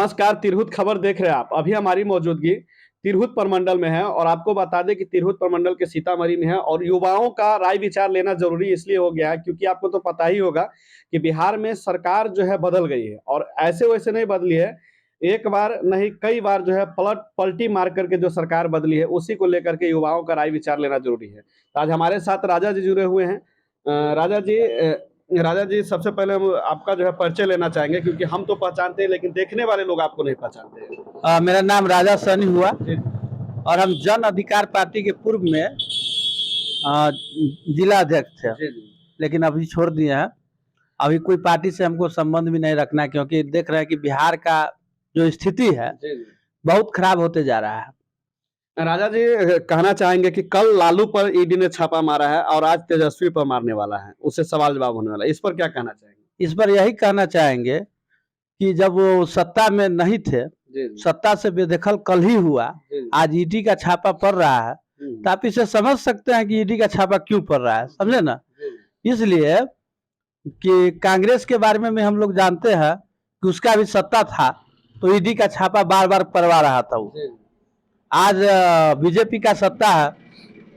नमस्कार, तिरहुत खबर देख रहे हैं आप। अभी हमारी मौजूदगी तिरहुत प्रमंडल में है और आपको बता दें कि तिरहुत प्रमंडल के सीतामढ़ी में है और युवाओं का राय विचार लेना ज़रूरी इसलिए हो गया है क्योंकि आपको तो पता ही होगा कि बिहार में सरकार जो है बदल गई है और ऐसे-वैसे नहीं बदली है। एक बार नहीं कई बार जो है पलटी मार कर के जो सरकार बदली है, उसी को लेकर के युवाओं का राय विचार लेना ज़रूरी है। तो आज हमारे साथ राजा जी जुड़े हुए हैं। राजा जी सबसे पहले हम आपका जो है परिचय लेना चाहेंगे क्योंकि हम तो पहचानते हैं लेकिन देखने वाले लोग आपको नहीं पहचानते हैं। मेरा नाम राजा सनी हुआ जी, और हम जन अधिकार पार्टी के पूर्व में जिला अध्यक्ष थे, जी, जी। लेकिन अभी छोड़ दिए हैं। अभी कोई पार्टी से हमको संबंध भी नहीं रखना, क्योंकि देख रहे हैं कि बिहार का जो स्थिति है जी, जी। बहुत खराब होते जा रहा है। राजा जी कहना चाहेंगे कि कल लालू पर ईडी ने छापा मारा है और आज तेजस्वी पर मारने वाला है, उससे सवाल जवाब होने वाला है। इस पर क्या कहना चाहेंगे? इस पर यही कहना चाहेंगे कि जब वो सत्ता में नहीं थे, जी, जी। सत्ता से बेदखल कल ही हुआ, जी, जी। आज ईडी का छापा पड़ रहा है, तो आप इसे समझ सकते हैं कि ईडी का छापा क्यों पड़ रहा है, समझे ना। जी, जी। इसलिए कि कांग्रेस के बारे में हम लोग जानते हैं कि उसका भी सत्ता था तो ईडी का छापा बार बार पड़वा रहा था वो। जी, आज बीजेपी का सत्ता है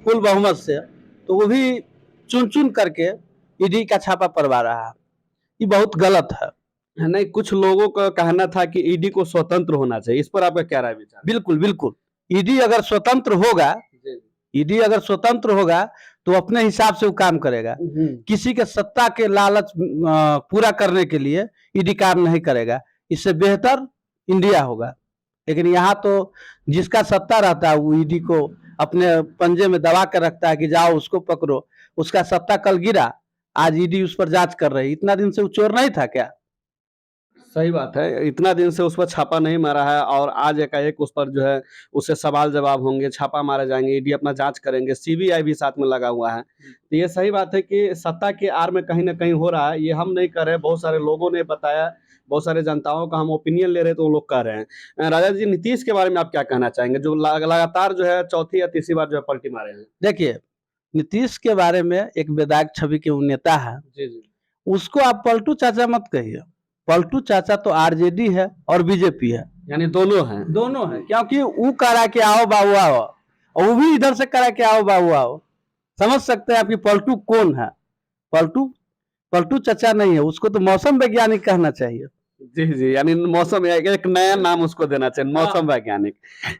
फुल बहुमत से, तो वो भी चुन चुन करके ईडी का छापा पड़वा रहा है। ये बहुत गलत है। नहीं, कुछ लोगों का कहना था कि ईडी को स्वतंत्र होना चाहिए। इस पर आपका क्या राय विचार? बिल्कुल बिल्कुल, ईडी अगर स्वतंत्र होगा, जी, ईडी अगर स्वतंत्र होगा तो अपने हिसाब से वो काम करेगा। किसी के सत्ता के लालच पूरा करने के लिए ईडी काम नहीं करेगा। इससे बेहतर इंडिया होगा। लेकिन यहाँ तो जिसका सत्ता रहता है वो ईडी को अपने पंजे में दबा कर रखता है कि जाओ उसको पकड़ो। उसका सत्ता कल गिरा, आज ईडी उस पर जांच कर रही। इतना दिन से वो चोर नहीं था क्या? सही बात है। इतना दिन से उस पर छापा नहीं मारा है और आज एकाएक उस पर जो है उससे सवाल जवाब होंगे, छापा मारे जाएँगे, ईडी अपना जाँच करेंगे, सीबीआई भी साथ में लगा हुआ है। तो ये सही बात है कि सत्ता की आड़ में कहीं न कहीं हो रहा है। ये हम नहीं कर रहे, बहुत सारे लोगों ने बताया, बहुत सारे जनताओं का हम ओपिनियन ले रहे हैं तो वो लोग कह रहे हैं। राजा जी नीतीश के बारे में आप क्या कहना चाहेंगे? जो लगातार जो है चौथी या तीसरी बार जो है पलटी मारे हैं? देखिए, नीतीश के बारे में एक विधायक छवि के वो नेता है, जी, जी। उसको आप पलटू चाचा मत कहिए। पलटू चाचा तो आरजेडी है और बीजेपी है, यानी दोनों हैं। दोनों है। क्योंकि वो करा के आओ बाबू आओ और वो भी इधर से करा के आओ बाबू आओ। समझ सकते हैं आपकी पलटू कौन है। पलटू पलटू चाचा नहीं है, उसको तो मौसम वैज्ञानिक कहना चाहिए। जी, जी, यानी मौसम एक नया नाम उसको देना चाहिए, मौसम वैज्ञानिक।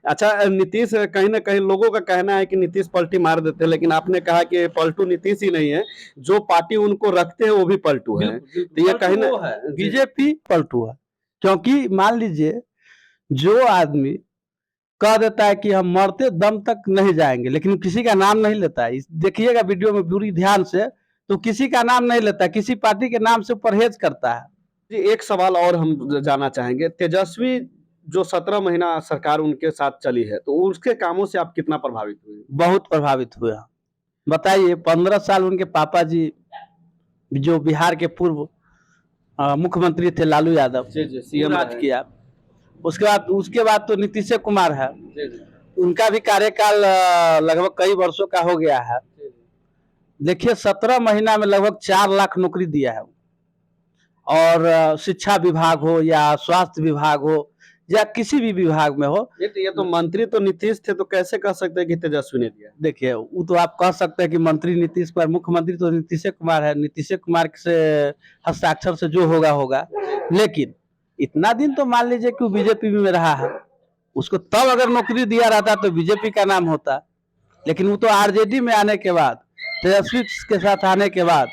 अच्छा नीतीश कहीं न कहीं लोगों का कहना है कि नीतीश पलटी मार देते हैं, लेकिन आपने कहा कि पलटू नीतीश ही नहीं है, जो पार्टी उनको रखते हैं वो भी पलटू है। तो ये कहीं न बीजेपी पलटू है, क्योंकि मान लीजिए जो आदमी कह देता है कि हम मरते दम तक नहीं जाएंगे, लेकिन किसी का नाम नहीं लेता है। देखिएगा वीडियो में पूरी ध्यान से, तो किसी का नाम नहीं लेता, किसी पार्टी के नाम से परहेज करता है। जी, एक सवाल और हम जानना चाहेंगे, तेजस्वी जो 17 महीना सरकार उनके साथ चली है, तो उसके कामों से आप कितना प्रभावित हुए? बहुत प्रभावित हुए हैं। बताइए, 15 साल उनके पापा जी जो बिहार के पूर्व मुख्यमंत्री थे लालू यादव, जी, जी, सीएम राज रहे। किया। उसके बाद तो नीतीश कुमार है, जी, जी। उनका भी कार्यकाल लगभग कई वर्षों का हो गया है। जी, जी। देखिए 17 महीना में लगभग 4 लाख नौकरी दिया है। और शिक्षा विभाग हो या स्वास्थ्य विभाग हो या किसी भी विभाग में हो। ये तो मंत्री तो नीतीश थे, तो कैसे कह सकते हैं कि तेजस्वी ने दिया? देखिए वो तो आप कह सकते हैं कि मंत्री नीतीश कुमार, मुख्यमंत्री तो नीतीश कुमार है, नीतीश कुमार से हस्ताक्षर से जो होगा होगा। लेकिन इतना दिन तो मान लीजिए कि वो बीजेपी में रहा है, उसको तब अगर नौकरी दिया रहता तो बीजेपी का नाम होता। लेकिन वो तो आरजेडी में आने के बाद, तेजस्वी के साथ आने के बाद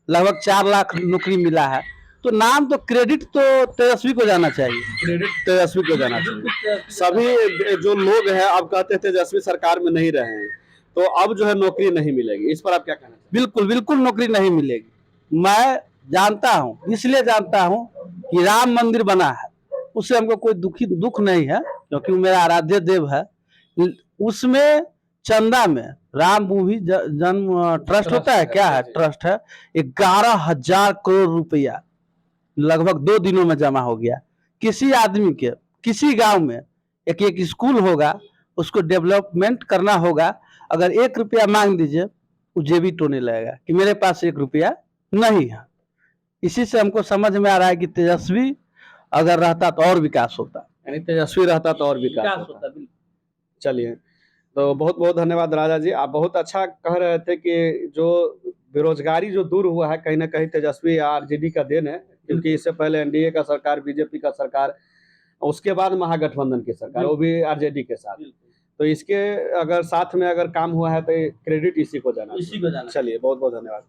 लगभग 4 लाख नौकरी मिला है। तो नाम तो क्रेडिट तो तेजस्वी को जाना चाहिए, क्रेडिट तेजस्वी को जाना चाहिए। सभी जो लोग हैं अब कहते हैं तेजस्वी सरकार में नहीं रहे हैं, तो अब जो है नौकरी नहीं मिलेगी। इस पर आप क्या कहना चाहेंगे? बिल्कुल बिल्कुल नौकरी नहीं मिलेगी। मैं जानता हूँ, इसलिए जानता हूँ कि राम मंदिर बना है, उससे हमको कोई दुख नहीं है, क्योंकि वो मेरा आराध्य देव है। उसमें चंदा में राम मूवी जन्म ट्रस्ट होता है, क्या है ट्रस्ट है, 11,000 करोड़ रुपया लगभग 2 दिनों में जमा हो गया। किसी आदमी के किसी गांव में एक एक स्कूल होगा, उसको डेवलपमेंट करना होगा, अगर 1 रुपया मांग दीजिए वो जेबी टोने लगेगा कि मेरे पास 1 रुपया नहीं है। इसी से हमको समझ में आ रहा है कि तेजस्वी अगर रहता तो और विकास होता। यानी तेजस्वी रहता तो और विकास होता। बिल्कुल। चलिए, तो बहुत बहुत धन्यवाद राजा जी। आप बहुत अच्छा कह रहे थे कि जो बेरोजगारी जो दूर हुआ है कहीं ना कहीं तेजस्वी या आरजेडी का देन है, क्योंकि इससे पहले एनडीए का सरकार, बीजेपी का सरकार, उसके बाद महागठबंधन की सरकार, वो भी आरजेडी के साथ। तो इसके अगर साथ में अगर काम हुआ है तो क्रेडिट इसी को जाना चाहिए। चलिए, बहुत बहुत धन्यवाद।